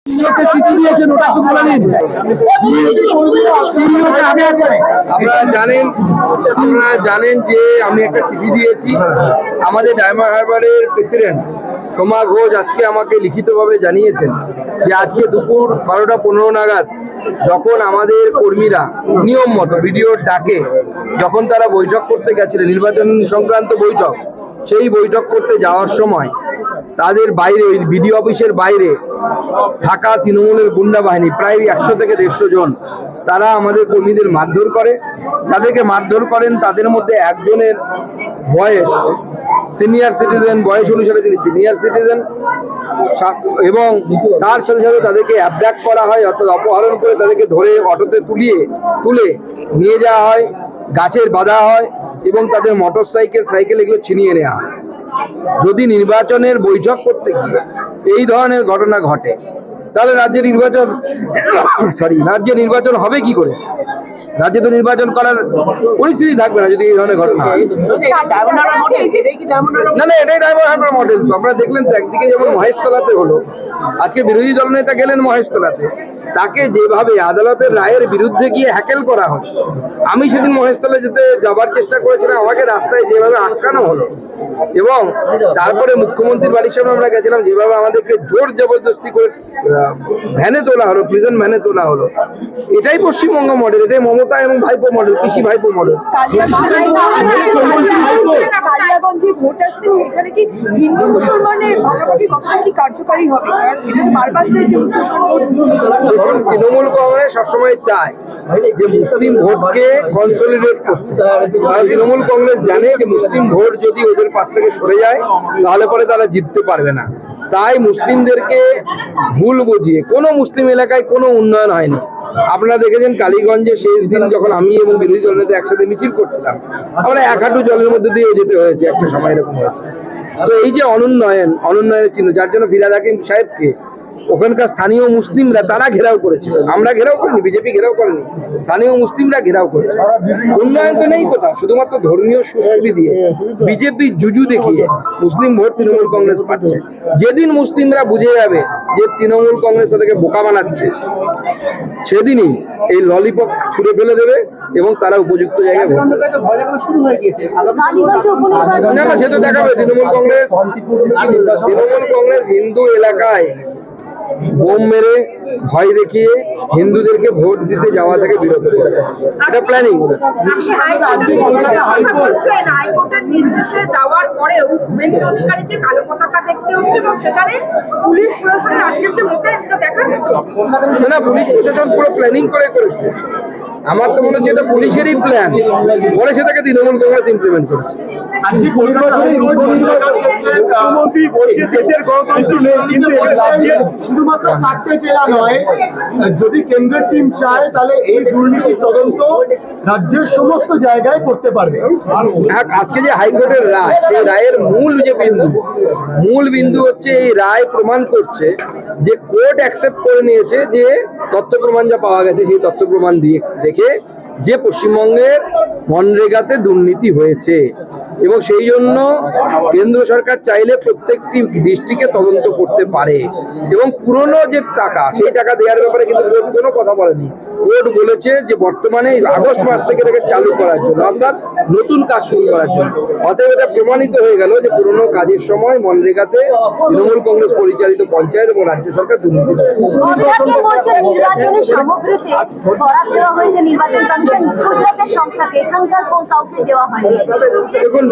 আপনারা জানেন যে আমি একটা চিঠি দিয়েছি। আমাদের ডায়মন্ড হারবারের প্রেসিডেন্ট সোমা ঘোষ আজকে আমাকে লিখিতভাবে জানিয়েছেন যে আজকে দুপুর 12টা 15 নাগাদ যখন আমাদের কর্মীরা নিয়ম মতো ভিডিওর ডাকে যখন তারা বৈঠক করতে গেছিলেন, নির্বাচন সংক্রান্ত বৈঠক, সেই বৈঠক করতে যাওয়ার সময় তাদের বাইরে ওই বিডিও অফিসের বাইরে থাকা তৃণমূলের গুন্ডা বাহিনী প্রায় 100 থেকে 150 জন তারা আমাদের কর্মীদের মারধর করে। যাদেরকে মারধর করেন তাদের মধ্যে একজনের বয়স সিনিয়র সিটিজেন, বয়স অনুসারে তিনি সিনিয়র সিটিজেন, এবং তার সাথে সাথে তাদেরকে অ্যাবডাক্ট করা হয়, অর্থাৎ অপহরণ করে তাদেরকে ধরে অটোতে তুলে নিয়ে যাওয়া হয়, গাছের বাঁধা হয় এবং তাদের সাইকেল এগুলো ছিনিয়ে নেওয়া হয়। যদি নির্বাচনের বৈঠক করতে গিয়ে এই ধরনের ঘটনা ঘটে তাহলে রাজ্যে নির্বাচন হবে কি করে? রাজ্যে তো নির্বাচন করার পরিস্থিতি থাকবে না যদি এই ধরনের ঘটনা হয়। না, এটাই ডায়মন্ড হারবার মডেল। তো আপনারা দেখলেন তো, একদিকে যেমন মহেশতলাতে হলো, আজকে বিরোধী দলনেতা গেলেন মহেশতলাতে, তাকে যেভাবে আদালতের রায়ের বিরুদ্ধে গিয়ে হ্যাকেল করা হলো। আমি সেদিন মহেশতলা যাবার চেষ্টা করেছিলাম, আমাকে রাস্তায় যেভাবে আটকানো হলো, এবং তারপরে মুখ্যমন্ত্রীর বাড়ির সামনে আমরা গেছিলাম, যেভাবে আমাদেরকে জোর জবরদস্তি করে ভ্যানে তোলা হলো, প্রিজন ভ্যানে তোলা হলো। এটাই পশ্চিমবঙ্গ মডেল, এটাই মমতা এবং ভাইপো মডেল, পিসি ভাইপো মডেল। তৃণমূল কংগ্রেস সবসময় চায় যে মুসলিম ভোটকে কনসলিডেট করতে। কারণ তৃণমূল কংগ্রেস জানে যে মুসলিম ভোট যদি ওদের পাশ থেকে সরে যায় তাহলে পরে তারা জিততে পারবে না। তাই মুসলিমদেরকে ভুল বুঝিয়ে কোনো মুসলিম এলাকায় কোনো উন্নয়ন হয়নি। আপনারা দেখেছেন কালীগঞ্জে শেষ দিন যখন আমি এবং বিরোধী দলনেতা একসাথে মিছিল করছিলাম, আমরা 1 হাঁটু জলের মধ্যে দিয়ে যেতে হয়েছে, একটা সময় এরকম হয়েছে। তো এই যে অনুন্নয়নের চিহ্ন, যার জন্য ফিরহাদ হাকিম সাহেবকে ওখানকার স্থানীয় মুসলিমরা তারা ঘেরাও করেছিল, আমরা ঘেরাও করিনি, বিজেপি ঘেরাও করেনি, স্থানীয় মুসলিমরা ঘেরাও করেছে। উন্নয়ন তো নেই কোথাও, শুধুমাত্র ধর্মীয় সুশ্রী দিয়ে বিজেপি জুজু দেখিয়ে মুসলিম ভোট তৃণমূল কংগ্রেস পাচ্ছে। যেদিন মুসলিমরা বুঝে যাবে যে তৃণমূল কংগ্রেস তাদেরকে বোকা বানাচ্ছে, সেদিনই এই ললিপপ ছুড়ে ফেলে দেবে এবং তারা উপযুক্ত জায়গায় সে তো দেখাবে। তৃণমূল কংগ্রেস হিন্দু এলাকায় বোম মেরে ভয় দেখিয়ে হিন্দুদেরকে ভোট দিতে যাওয়া থেকে বিরত করে, এটা প্ল্যানিং। না, পুলিশ প্রশাসন পুরো প্ল্যানিং করেছে। আমার তো মনে হচ্ছে এটা পুলিশেরই প্ল্যান, পরে সেটাকে তৃণমূল কংগ্রেস ইমপ্লিমেন্ট করেছে। মুখ্যমন্ত্রী বলছে দেশের গণতন্ত্র নেই, কিন্তু শুধুমাত্র 4টে জেলা নয়, যদি কেন্দ্রের টিম চায় তাহলে এই দুর্নীতি তদন্ত রাজ্যের সমস্ত জায়গায় করতে পারবে। আজকে যে হাইকোর্টের রায়, সেই রায়ের মূল বিন্দু হচ্ছে এই রায় প্রমাণ করছে যে কোর্ট অ্যাকসেপ্ট করে নিয়েছে যে তথ্য প্রমাণ যা পাওয়া গেছে সেই তথ্য প্রমাণ দেখে যে পশ্চিমবঙ্গের মনরেগাতে দুর্নীতি হয়েছে, এবং সেই জন্য কেন্দ্র সরকার চাইলে প্রত্যেকটি ডিস্ট্রিক্টে তদন্ত করতে পারে। এবং পুরনো যে টাকা, সেই টাকা দেওয়ার ব্যাপারে কিন্তু কোর্ট কোনো কথা বলেনি। কোর্ট বলেছে যে বর্তমানে আগস্ট মাস থেকে এটাকে চালু করার জন্য, অর্থাৎ নতুন কাজ শুরু করার জন্য। অতএব এটা প্রমাণিত হয়ে গেল যে পুরনো কাজের সময় মনরেগাতে তৃণমূল কংগ্রেস পরিচালিত পঞ্চায়েত এবং রাজ্য সরকার দুর্নীতি। দেখুন,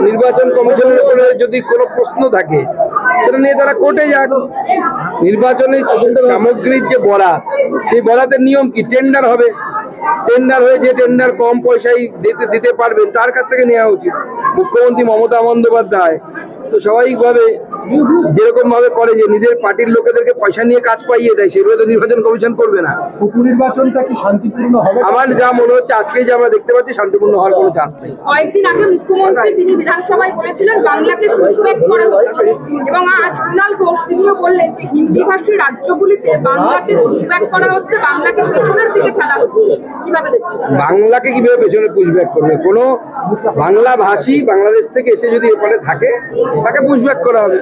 নির্বাচন কমিশনের উপরে যদি কোনো প্রশ্ন থাকে সেটা নিয়ে তারা কোর্টে যাক। নির্বাচনের সামগ্রীর যে বরাত, সেই বরাতের নিয়ম কি? টেন্ডার হবে, টেন্ডার হয়ে যে টেন্ডার কম পয়সায় দিতে পারবেন তার কাছ থেকে নেওয়া উচিত। মুখ্যমন্ত্রী মমতা বন্দ্যোপাধ্যায় তো স্বাভাবিকভাবে যেরকম ভাবে করে যে নিজের পার্টির লোকেদেরকে পয়সা নিয়ে কাজ পাইয়ে দেয়, সেভাবে তো নির্বাচন কমিশন করবে না। উপনির্বাচনটা কি শান্তিপূর্ণ হবে? আমার যা মনে হচ্ছে আজকে যে আমরা দেখতে পাচ্ছি শান্তিপূর্ণ হওয়ার কোনো চান্স নেই। কয়েকদিন আগে মুখ্যমন্ত্রী তিনি বিধানসভায় বলেছিলেন বাংলাকে পুশব্যাক করা হচ্ছে, এবং আজ কুণাল ঘোষ তিনিও বললেন যে হিন্দিভাষী রাজ্যগুলিতে বাংলাকে পুশব্যাক করা হচ্ছে, বাংলাকে পেছনের দিকে ফেলা হচ্ছে। কিভাবে দেখছেন? বাংলাকে কিভাবে পেছনে পুশব্যাক করবে? কোনো বাংলা ভাষী বাংলাদেশ থেকে এসে যদি এরপরে থাকে তাকে পুশব্যাক করা হবে।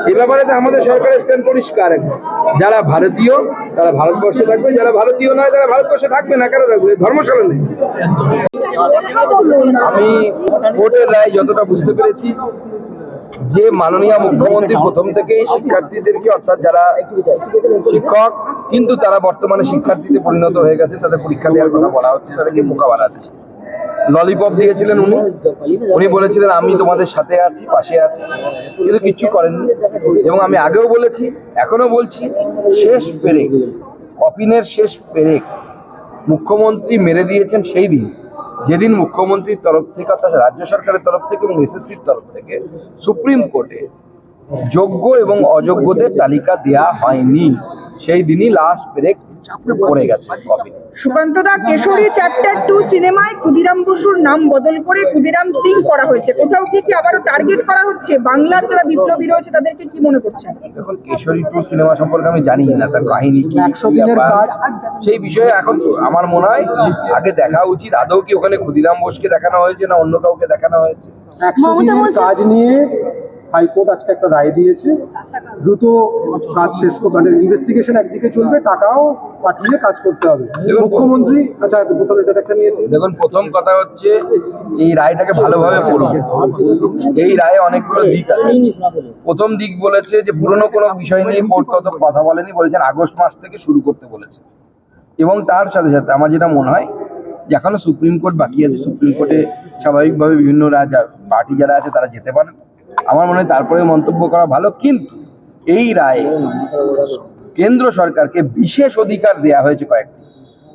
এই ব্যাপারে তো আমাদের সরকারের স্ট্যান্ড পরিষ্কার একদম। যারা ভারতীয় তারা ভারতবর্ষে থাকবে, যারা ভারতীয় নয় তারা ভারতবর্ষে থাকবে না। কেন থাকবে? ধর্মশালা নেই। আমি কোর্টের রায় যতটা বুঝতে পেরেছি, যে মাননীয় মুখ্যমন্ত্রী প্রথম থেকেই শিক্ষার্থীদেরকে, অর্থাৎ যারা শিক্ষক কিন্তু তারা বর্তমানে শিক্ষার্থীতে পরিণত হয়ে গেছে, তাদের পরীক্ষা দেওয়ার কথা বলা হচ্ছে, তাদেরকে বোকা বানাচ্ছে। ললিপপ দিয়েছিলেন উনি বলেছিলেন আমি তোমাদের সাথে আছি, পাশে আছি, কিন্তু কিচ্ছু করেননি। এবং আমি আগেও বলেছি, এখনো বলছি, শেষ পেরেক, কফিনের শেষ পেরেক মুখ্যমন্ত্রী মেরে দিয়েছেন সেই দিন, যেদিন মুখ্যমন্ত্রীর তরফ থেকে, অর্থাৎ রাজ্য সরকারের তরফ থেকে এবং এসএসসির তরফ থেকে সুপ্রিম কোর্টে যোগ্য এবং অযোগ্যদের তালিকা দেয়া হয়নি। সেই দিনই লাস্ট ব্রেক পড়ে গেছে কপি। সুকান্ত দা, কেশরী চ্যাপ্টার 2 সিনেমায় ক্ষুদিরাম বসুর নাম বদল করে ক্ষুদিরাম সিং করা হয়েছে। কোথাও কি আবারও টার্গেট করা হচ্ছে? বাংলার যারা বিপ্লবী রয়েছে তাদেরকে কি মনে করছেন? দেখুন, কেশরী 2 সিনেমা সম্পর্কে আমি জানি না, তার কাহিনী কি, সেই বিষয়ে এখন আমার মনে হয় আগে দেখা উচিত আদৌ কি ওখানে ক্ষুদিরাম বোসকে দেখানো হয়েছে না অন্য কাউকে দেখানো হয়েছে। 100 দিনের কাজ নিয়ে হাইকোর্ট আজকে একটা রায় দিয়েছে, দ্রুত কাজ শেষ করতে, মানে ইনভেস্টিগেশন একদিকে চলবে, টাকাও পাঠিয়ে কাজ করতে হবে। মুখ্যমন্ত্রী প্রথমে এটা একটা নিয়ে দেখুন, প্রথম কথা হচ্ছে এই রায়টাকে ভালোভাবে পড়ুন। এই রায়ে অনেকগুলো দিক আছে। প্রথম দিক বলেছে যে পুরনো কোনো বিষয় নিয়ে কোর্ট কত কথা বলেনি, বলেছেন আগস্ট মাস থেকে শুরু করতে বলেছে। এবং তার সাথে সাথে আমার যেটা মনে হয় যে এখনো সুপ্রিম কোর্ট বাকি আছে, সুপ্রিম কোর্টে স্বাভাবিকভাবে বিভিন্ন পার্টি যারা আছে তারা যেতে পারেন। আমার মনে হয় তারপরে মন্তব্য করা ভালো। কিন্তু এই রায়ে কেন্দ্র সরকারকে বিশেষ অধিকার দেওয়া হয়েছে কয়েকটি।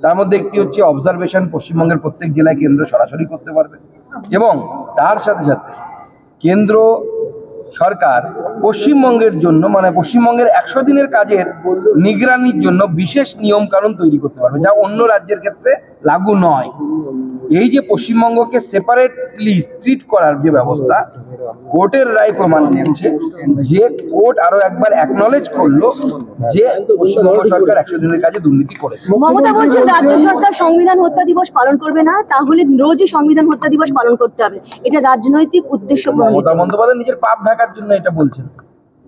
তার মধ্যে একটি হচ্ছে অবজারভেশন, পশ্চিমবঙ্গের প্রত্যেক জেলায় কেন্দ্র সরাসরি করতে পারবে। এবং তার সাথে সাথে কেন্দ্র সরকার পশ্চিমবঙ্গের জন্য, মানে পশ্চিমবঙ্গের 100 দিনের কাজের নিগরানির জন্য বিশেষ নিয়ম কানুন তৈরি করতে পারবে, যা অন্য রাজ্যের ক্ষেত্রে লাগু নয়। এই যে পশ্চিমবঙ্গকে সেপারেটলি ট্রিট করার যে ব্যবস্থা, কোর্টের রায় প্রমাণ করছে যে কোর্ট আরো একবার অ্যাকনলেজ করলো যে পশ্চিমবঙ্গ সরকার 100 দিনের কাজে দুর্নীতি করেছে। মমতা বলছেন রাজ্য সরকার সংবিধান হত্যা দিবস পালন করবে না, তাহলে রোজই সংবিধান হত্যা দিবস পালন করতে হবে। এটা রাজনৈতিক উদ্দেশ্য। মমতা বন্দ্যোপাধ্যায় নিজের পাপ ঢাকার জন্য এটা বলছেন।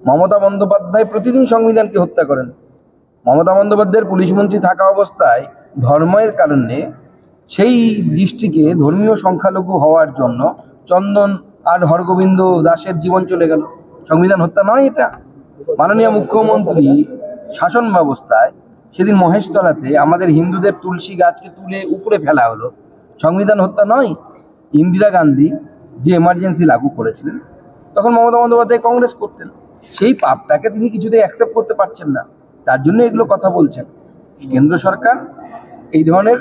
মমতা বন্দ্যোপাধ্যায় প্রতিদিন সংবিধানকে হত্যা করেন। মমতা বন্দ্যোপাধ্যায়ের পুলিশ মন্ত্রী থাকা অবস্থায় ধর্মের কারণে সেই দৃষ্টিকে ধর্মীয় সংখ্যালঘু হওয়ার জন্য চন্দন আর হরগোবিন্দ দাসের জীবন চলে গেল। সংবিধান হত্যা নয় এটা। মাননীয় মুখ্যমন্ত্রী শাসন ব্যবস্থায় সেদিন মহেশতলাতে আমাদের হিন্দুদের তুলসী গাছকে তুলে উপরে ফেলা হলো, সংবিধান হত্যা নয়? ইন্দিরা গান্ধী যে এমার্জেন্সি লাগু করেছিলেন তখন মমতা বন্দ্যোপাধ্যায় কংগ্রেস করতেন, সেই পাপটাকে তিনি কিছুতেই অ্যাকসেপ্ট করতে পারছেন না, তার জন্য এগুলো কথা বলছেন। কেন্দ্র সরকার এই ধরনের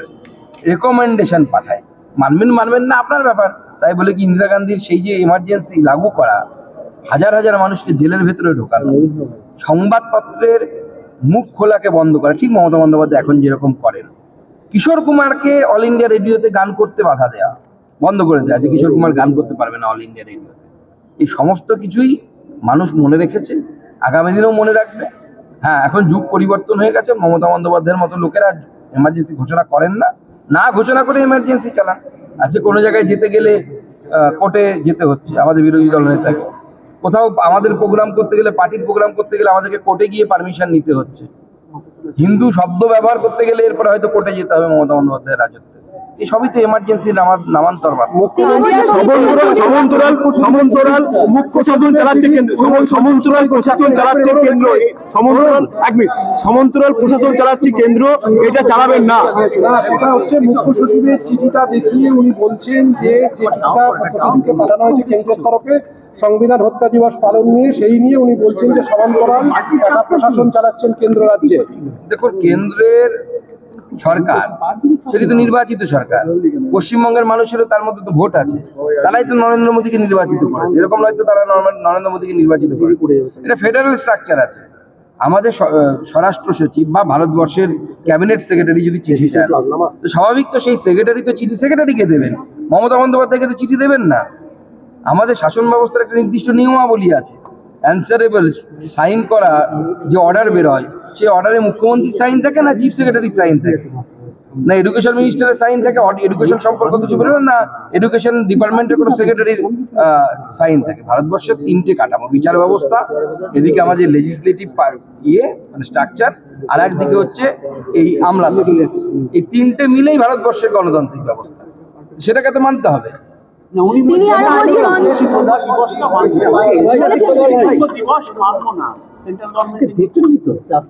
রেকমেন্ডেশন পাঠায়, মানবেন না আপনার ব্যাপার। তাই বলে কি ইন্দিরা গান্ধীর সেই যে এমার্জেন্সি লাগু করা, হাজার হাজার মানুষকে জেলের ভেতরে ঢোকানো, সংবাদপত্রের মুখ খোলাকে বন্ধ করা, ঠিক মমতা বন্দ্যোপাধ্যায় এখন যেরকম করেন। কিশোর কুমারকে অল ইন্ডিয়া রেডিওতে গান করতে বাধা দেওয়া, বন্ধ করে দেওয়া, যে কিশোর কুমার গান করতে পারবে না অল ইন্ডিয়া রেডিওতে। এই সমস্ত কিছুই মানুষ মনে রেখেছে, আগামী দিনেও মনে রাখবে। হ্যাঁ, এখন যুগ পরিবর্তন হয়ে গেছে। মমতা বন্দ্যোপাধ্যায়ের মতো লোকেরা এমার্জেন্সি ঘোষণা করেন না, না ঘোষণা করে এমার্জেন্সি চালান। আজকে কোনো জায়গায় যেতে গেলে কোর্টে যেতে হচ্ছে আমাদের বিরোধী দল নেতাকে, কোথাও আমাদের প্রোগ্রাম করতে গেলে, পার্টির প্রোগ্রাম করতে গেলে আমাদেরকে কোর্টে গিয়ে পারমিশন নিতে হচ্ছে। হিন্দু শব্দ ব্যবহার করতে গেলে এরপরে হয়তো কোর্টে যেতে হবে মমতা বন্দ্যোপাধ্যায়ের রাজত্বে। এই সবই তো এমার্জেন্সি নামান্তর। সমান্তরাল মুখ্য শাসন চালাচ্ছে কেন্দ্র, সমান্তরাল প্রশাসন চালাচ্ছে কেন্দ্র, সমান্তরাল প্রশাসন চালাচ্ছে কেন্দ্র, এটা চালাবেন না। সেটা হচ্ছে মুখ্য সচিবের চিঠিটা দেখিয়ে উনি বলছেন যে চিঠিটা প্রশাসনকে পাঠানো হয়েছে কেন্দ্রের তরফে সংবিধান হত্যা দিবস পালন নিয়ে, সেই নিয়ে উনি বলছেন যে সমান্তরাল একটা প্রশাসন চালাচ্ছেন কেন্দ্র রাজ্যে। দেখুন, কেন্দ্রের সরকার সেটি তো নির্বাচিত সরকার, পশ্চিমবঙ্গের মানুষেরও তার মধ্যে তো ভোট আছে, তারাই তো নরেন্দ্র মোদীকে নির্বাচিত করেছে। এরকম নয়তো তারা নরেন্দ্র মোদীকে নির্বাচিত করে, এটা ফেডারেল স্ট্রাকচার আছে। আমাদের স্বরাষ্ট্র সচিব বা ভারতবর্ষের ক্যাবিনেট সেক্রেটারি যদি চিঠি চান, তো স্বাভাবিক তো সেই সেক্রেটারি তো চিঠি সেক্রেটারিকে দেবেন, মমতা বন্দ্যোপাধ্যায়কে তো চিঠি দেবেন না। আমাদের শাসন ব্যবস্থার একটা নির্দিষ্ট নিয়মাবলী আছে। অ্যান্সারেবল সাইন করা যে অর্ডার বেরোয়, সেই অর্ডারে মুখ্যমন্ত্রীর সাইন থাকে না চিফ সেক্রেটারির সাইন থাকে। না এডুকেশন মিনিস্টারের সাইন থাকে, এডুকেশন সম্পর্ক কিছু বেরোবে না, এডুকেশন ডিপার্টমেন্টের কোনো সেক্রেটারির সাইন থাকে। ভারতবর্ষের 3টে কাঠামো, বিচার ব্যবস্থা, এদিকে আমাদের লেজিসলেটিভ মানে স্ট্রাকচার, আর একদিকে হচ্ছে এই আমলাতন্ত্র। এই 3টে মিলেই ভারতবর্ষের গণতান্ত্রিক ব্যবস্থা, সেটাকে তো মানতে হবে। তিনি আরো বলছেন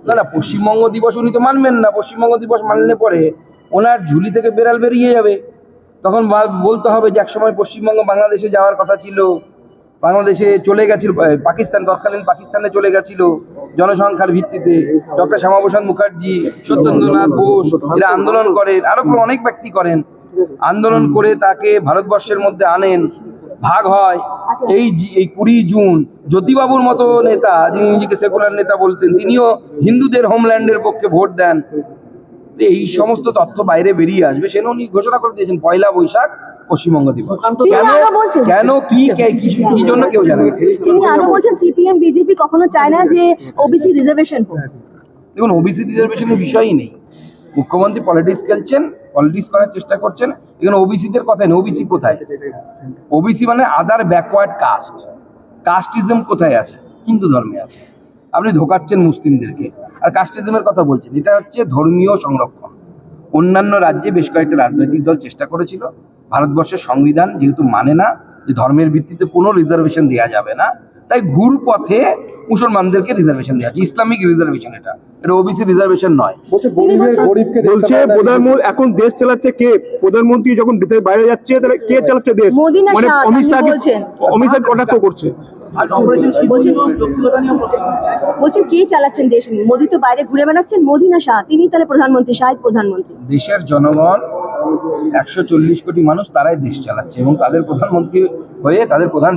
না না, পশ্চিমবঙ্গ দিবস উনি তো মানবেন না। পশ্চিমবঙ্গ দিবস মানলে পরে ওনার ঝুলি থেকে বেড়াল বেরিয়ে যাবে। তখন বলতে হবে যে একসময় পশ্চিমবঙ্গ বাংলাদেশে যাওয়ার কথা ছিল, বাংলাদেশে চলে গেছিল, পাকিস্তান তৎকালীন পাকিস্তানে চলে গেছিল জনসংখ্যার ভিত্তিতে। ডক্টর শ্যামাপ্রসাদ মুখার্জি, সত্যেন্দ্রনাথ বোস এরা আন্দোলন করেন, আরো অনেক ব্যক্তি করেন, আন্দোলন করে তাকে ভারতবর্ষের মধ্যে আনেন, ভাগ হয়। এই 20 জুন জ্যোতিবাবুর মতো নেতা, যিনি নিজেকে সেকুলার নেতা বলতেন, তিনিও হিন্দুদের হোমল্যান্ডের পক্ষে ভোট দেন। তো এই সমস্ত তথ্য বাইরে বেরিয়ে আসবে, সেটা উনি ঘোষণা করে দিয়েছেন 1 বৈশাখ পশ্চিমবঙ্গ দিবস। কেন কেন কি জন্য কেউ জানে না। তিনি আরো বলছেন সিপিএম বিজেপি কখনো চায় না যে ওবিসি রিজার্ভেশন হোক। দেখুন, ওবিসি রিজার্ভেশনের বিষয়ই নেই। মুখ্যমন্ত্রী পলিটিক্স খেলছেন, পলিটিক্স করার চেষ্টা করছেন। এখানে ওবিসিদের কথাই নেই। ওবিসি কোথায়? ওবিসি মানে আদার ব্যাকওয়ার্ড কাস্ট। কাস্টিজম কোথায় আছে? হিন্দু ধর্মে আছে। আপনি ধোকাচ্ছেন মুসলিমদেরকে আর কাস্টিজমের কথা বলছেন। এটা হচ্ছে ধর্মীয় সংরক্ষণ। অন্যান্য রাজ্যে বেশ কয়েকটা রাজনৈতিক দল চেষ্টা করেছিল। ভারতবর্ষের সংবিধান যেহেতু মানে না যে ধর্মের ভিত্তিতে কোনো রিজার্ভেশন দেওয়া যাবে না, তাই ঘুর পথে মুসলমানদেরকে রিজার্ভেশন দেওয়া হচ্ছে। ইসলামিক রিজার্ভেশন, এটা ওবিসি রিজার্ভেশন নয়। গরিবকে বলছে প্রধানমন্ত্রী এখন দেশ চালাচ্ছে কে? প্রধানমন্ত্রী যখন দেশের বাইরে যাচ্ছে তাহলে কে চালাচ্ছে দেশ? মোদি না মানে শাহ, অমিত শাহ আপনি বলছেন। অমিত শাহ কটাক্ষ করছে। বলছেন কে চালাচ্ছেন দেশ? মোদি তো বাইরে ঘুরে বেড়াচ্ছেন। মোদি না শাহ? তিনি তাহলে প্রধানমন্ত্রী, শাহিদ প্রধানমন্ত্রী। দেশের জনগণ 140 কোটি মানুষ, তারাই দেশ চালাচ্ছে এবং তাদের প্রধানমন্ত্রী হয়ে তাদের প্রধান